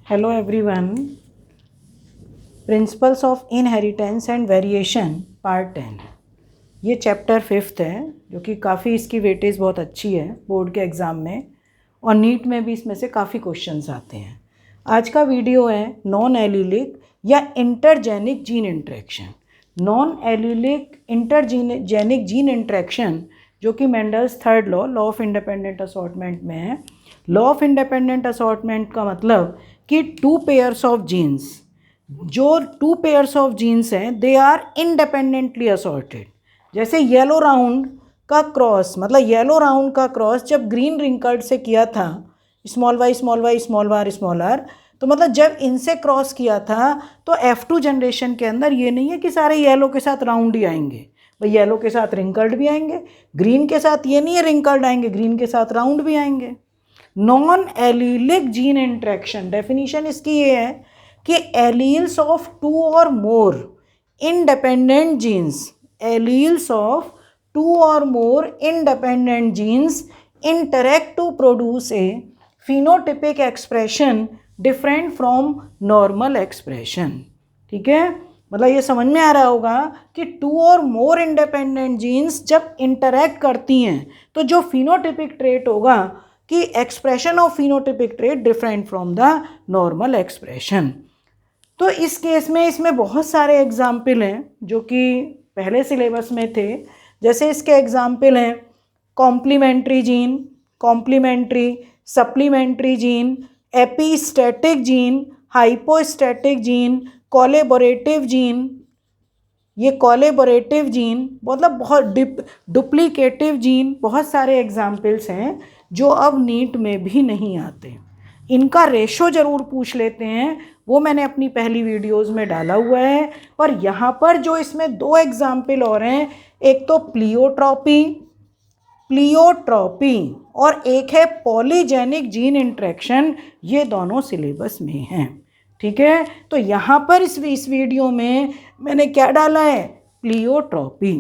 Hello everyone. Principles of inheritance and variation part 10। ये chapter 5 है जो कि काफ़ी इसकी वेटेज बहुत अच्छी है बोर्ड के एग्ज़ाम में और नीट में भी इसमें से काफ़ी क्वेश्चंस आते हैं। आज का वीडियो है नॉन एलीलिक या intergenic gene interaction. Non allelic intergenic gene interaction जो कि Mendel's third law of independent assortment में है। लॉ ऑफ इंडिपेंडेंट असॉर्टमेंट का मतलब कि टू पेयर्स ऑफ जीन्स, जो टू पेयर्स ऑफ जीन्स हैं दे आर इंडिपेंडेंटली असॉर्टेड। जैसे येलो राउंड का क्रॉस, मतलब येलो राउंड का क्रॉस जब ग्रीन रिंकल्ड से किया था, small Y small Y small R, तो मतलब जब इनसे क्रॉस किया था तो F2 जनरेशन के अंदर ये नहीं है कि सारे येलो के साथ राउंड ही आएंगे, भाई येलो के साथ रिंकल्ड भी आएंगे, ग्रीन के साथ ये नहीं है रिंकल्ड आएंगे, ग्रीन के साथ राउंड भी आएंगे। Non allelic gene interaction definition इसकी ये है कि alleles of two or more independent genes, alleles of two or more independent genes interact to produce a phenotypic expression different from normal expression। ठीक है, मतलब ये समझ में आ रहा होगा कि to or more independent jeans जब इंटरैक्ट करती हैं तो जो फिनोटिपिक ट्रेट होगा कि expression of phenotypic trait different from the normal expression. तो इस केस में इसमें बहुत सारे एग्जाम्पल हैं जो कि पहले सिलेबस में थे। जैसे इसके एग्जाम्पल हैं complementary gene, complementary, supplementary gene, epistatic gene, hypostatic gene, collaborative gene. ये कोलैबोरेटिव जीन मतलब बहुत डुप्लीकेटिव जीन, बहुत सारे एग्जाम्पल्स हैं जो अब नीट में भी नहीं आते। इनका रेशो ज़रूर पूछ लेते हैं, वो मैंने अपनी पहली वीडियोस में डाला हुआ है। पर यहाँ पर जो इसमें दो एग्जाम्पल और हैं, एक तो प्लियोट्रॉपी और एक है पॉलीजेनिक जीन इंटरेक्शन, ये दोनों सिलेबस में हैं। ठीक है, तो यहाँ पर इस वीडियो में मैंने क्या डाला है, प्लियोट्रॉपी।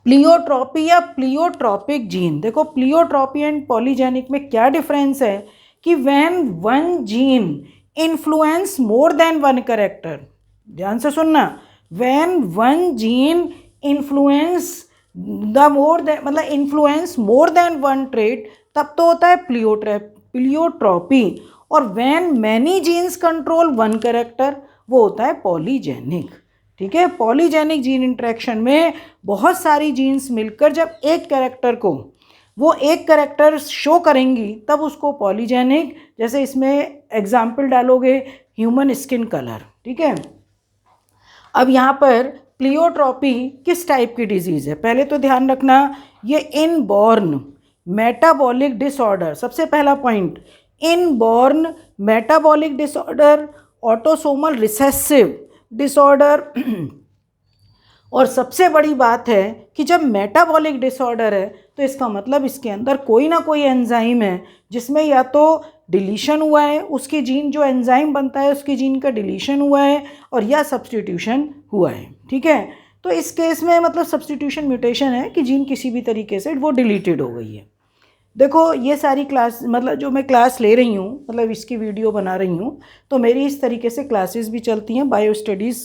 प्लियोट्रॉपी या प्लियोट्रॉपिक जीन। देखो प्लियोट्रॉपी एंड पॉलीजेनिक में क्या डिफरेंस है कि when one gene influence more than one character, ध्यान से सुनना, when one gene influence the more than, मतलब influence more than one trait, तब तो होता है प्लियोट्रॉपी। और when many genes control one character, वो होता है पॉलीजेनिक। ठीक है, पॉलीजेनिक जीन इंटरेक्शन में बहुत सारी जीन्स मिलकर जब एक कैरेक्टर को, वो एक कैरेक्टर शो करेंगी तब उसको पॉलीजेनिक, जैसे इसमें एग्जाम्पल डालोगे ह्यूमन स्किन कलर। ठीक है, अब यहाँ पर प्लियोट्रॉपी किस टाइप की डिजीज़ है, पहले तो ध्यान रखना, ये इनबॉर्न मेटाबॉलिक डिसऑर्डर, सबसे पहला point, inborn metabolic disorder, autosomal recessive disorder. और सबसे बड़ी बात है कि जब मेटाबॉलिक डिसऑर्डर है तो इसका मतलब इसके अंदर कोई ना कोई एंजाइम है जिसमें या तो डिलीशन हुआ है, उसकी जीन जो एंजाइम बनता है उसकी जीन का डिलीशन हुआ है, और या सब्सटीट्यूशन हुआ है। ठीक है, तो इस केस में मतलब सब्सटीट्यूशन म्यूटेशन है कि जीन किसी भी तरीके से वो डिलीटेड हो गई है। देखो ये सारी क्लास, मतलब जो मैं क्लास ले रही हूँ, मतलब इसकी वीडियो बना रही हूँ, तो मेरी इस तरीके से क्लासेस भी चलती हैं। बायो स्टडीज़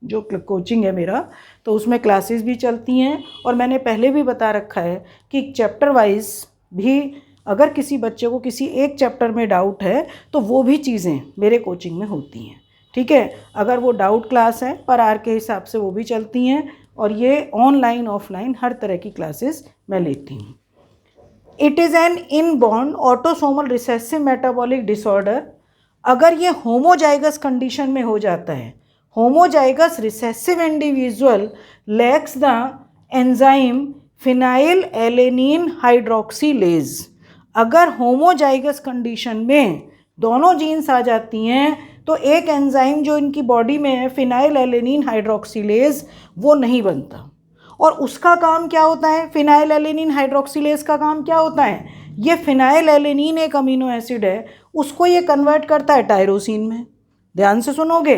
जो कोचिंग है मेरा, तो उसमें क्लासेस भी चलती हैं। और मैंने पहले भी बता रखा है कि चैप्टर वाइज भी अगर किसी बच्चे को किसी एक चैप्टर में डाउट है तो वो भी चीज़ें मेरे कोचिंग में होती हैं। ठीक है, अगर वो डाउट क्लास है पर आर के हिसाब से वो भी चलती हैं, और ये ऑनलाइन ऑफलाइन हर तरह की क्लासेस मैं लेती हूँ। It is an inborn autosomal recessive metabolic disorder. अगर ये होमोजाइगस कंडीशन में हो जाता है, homozygous recessive individual lakhs the enzyme phenyl alanine hydroxylase. अगर होमोजाइगस कंडीशन में दोनों जीन्स आ जाती हैं तो एक एंजाइम जो इनकी बॉडी में है फिनाइल एलेनिन हाइड्रोक्सीलेज, वो नहीं बनता। और उसका काम क्या होता है, फिनाइल एलेनिन हाइड्रोक्सीलेज का काम क्या होता है, ये फिनाइल एलेनिन एक अमीनो एसिड है, उसको ये कन्वर्ट करता है टायरोसिन में। ध्यान से सुनोगे,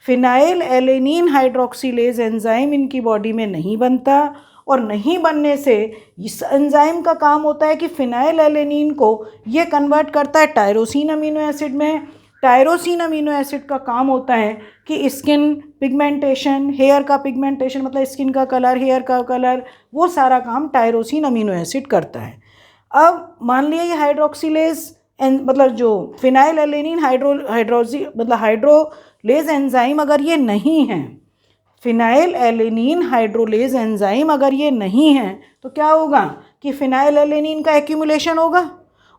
फिनाइल एलेनिन हाइड्रोक्सीलेज एंजाइम इनकी बॉडी में नहीं बनता, और नहीं बनने से इस एंजाइम का काम होता है कि फिनाइल एलेनिन को ये कन्वर्ट करता है टायरोसिन अमीनो एसिड में। टायरोसिन अमीनो एसिड का काम होता है कि स्किन पिगमेंटेशन, हेयर का पिगमेंटेशन मतलब स्किन का कलर, हेयर का कलर, वो सारा काम टायरोसिन अमीनो एसिड करता है। अब मान लिया ये हाइड्रोक्सिलेज मतलब जो फिनाइल एलेनिन हाइड्रोलेज एंजाइम अगर ये नहीं है, फिनाइल एलेनिन हाइड्रोलेज एंजाइम अगर ये नहीं है तो क्या होगा कि फिनाइल एलेनिन का एक्यूमुलेशन होगा,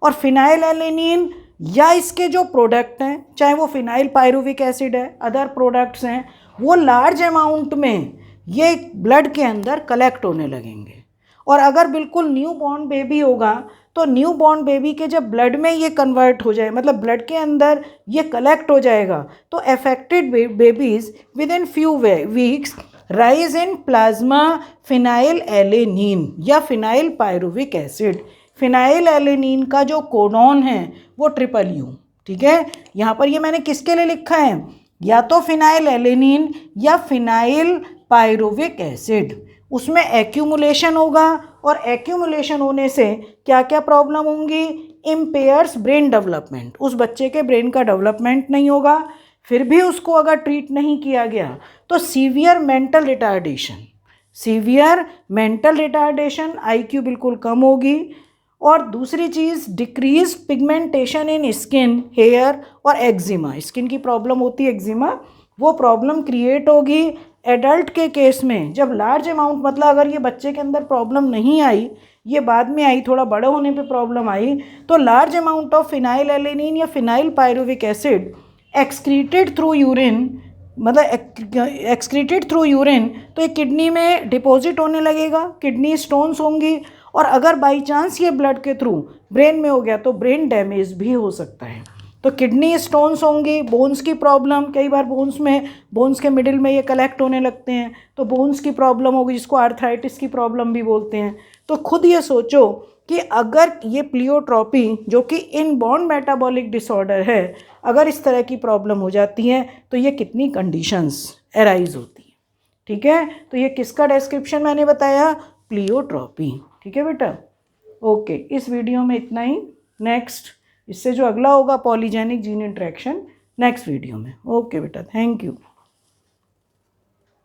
और फिनाइल एलेनिन या इसके जो प्रोडक्ट हैं, चाहे वो फिनाइल पायरुविक एसिड है, अदर प्रोडक्ट्स हैं, वो लार्ज अमाउंट में ये ब्लड के अंदर कलेक्ट होने लगेंगे। और अगर बिल्कुल न्यू बॉर्न बेबी होगा तो न्यू बॉर्न बेबी के जब ब्लड में ये कन्वर्ट हो जाए, मतलब ब्लड के अंदर ये कलेक्ट हो जाएगा, तो affected babies within few weeks rise in plasma phenyl alanine या phenyl pyruvic acid. Phenyl alanine का जो कोडॉन है वो ट्रिपल U, ठीक है। यहाँ पर ये मैंने किसके लिए लिखा है, या तो फिनाइल एलेनिन या फिनाइल पायरुविक एसिड, उसमें एक्यूमुलेशन होगा, और एक्यूमुलेशन होने से क्या क्या प्रॉब्लम होंगी, इम्पेयर्स ब्रेन डेवलपमेंट, उस बच्चे के ब्रेन का डेवलपमेंट नहीं होगा। फिर भी उसको अगर ट्रीट नहीं किया गया तो सीवियर मेंटल रिटार्डेशन, IQ बिल्कुल कम होगी। और दूसरी चीज़ डिक्रीज पिगमेंटेशन इन स्किन, हेयर और एक्जिमा, स्किन की प्रॉब्लम होती है एक्जिमा, वो प्रॉब्लम क्रिएट होगी। एडल्ट के केस में जब लार्ज अमाउंट, मतलब अगर ये बच्चे के अंदर प्रॉब्लम नहीं आई, ये बाद में आई, थोड़ा बड़े होने पे प्रॉब्लम आई, तो large amount of phenyl alanine या phenyl pyruvic acid excreted through urine, मतलब एक्सक्रीटेड थ्रू यूरिन, तो ये किडनी में डिपॉजिट होने लगेगा, किडनी स्टोन्स होंगी, और अगर बाई चांस ये ब्लड के थ्रू ब्रेन में हो गया तो ब्रेन डैमेज भी हो सकता है। तो किडनी स्टोन्स होंगी, बोन्स की प्रॉब्लम, कई बार बोन्स के मिडिल में ये कलेक्ट होने लगते हैं तो बोन्स की प्रॉब्लम होगी, जिसको आर्थराइटिस की प्रॉब्लम भी बोलते हैं। तो खुद ये सोचो कि अगर ये प्लियोट्रॉपी जो कि इनबॉर्न मेटाबॉलिक डिसऑर्डर है, अगर इस तरह की प्रॉब्लम हो जाती है तो ये कितनी कंडीशंस अराइज होती हैं, ठीक है। तो ये किसका डिस्क्रिप्शन मैंने बताया, प्लियोट्रॉपी, ठीक है बेटा। ओके, इस वीडियो में इतना ही। नेक्स्ट इससे जो अगला होगा polygenic gene interaction, next video में। ओके बेटा, थैंक यू।